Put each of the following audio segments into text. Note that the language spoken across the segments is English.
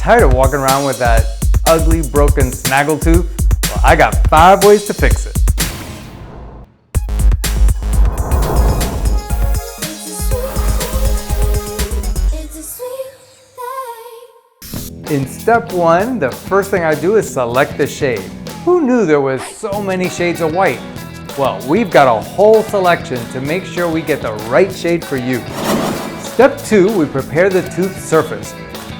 Tired of walking around with that ugly, broken snaggle tooth? Well, I got 5 ways to fix it. In step 1, the first thing I do is select the shade. Who knew there was so many shades of white? Well, we've got a whole selection to make sure we get the right shade for you. Step 2, we prepare the tooth surface.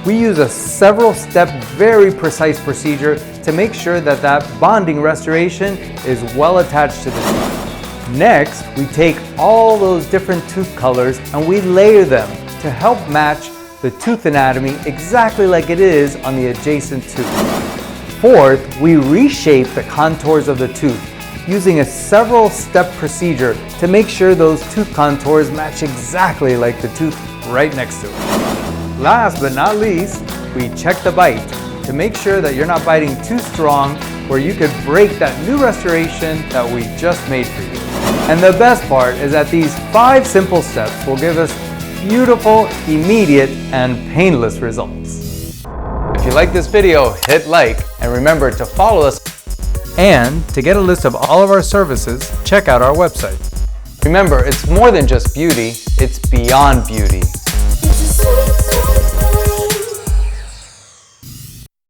We use a several-step, very precise procedure to make sure that that bonding restoration is well attached to the tooth. Next, we take all those different tooth colors and we layer them to help match the tooth anatomy exactly like it is on the adjacent tooth. Fourth, we reshape the contours of the tooth using a several-step procedure to make sure those tooth contours match exactly like the tooth right next to it. Last but not least, we check the bite to make sure that you're not biting too strong where you could break that new restoration that we just made for you. And the best part is that these 5 simple steps will give us beautiful, immediate, and painless results. If you like this video, hit like, and remember to follow us. And to get a list of all of our services, check out our website. Remember, it's more than just beauty, it's beyond beauty.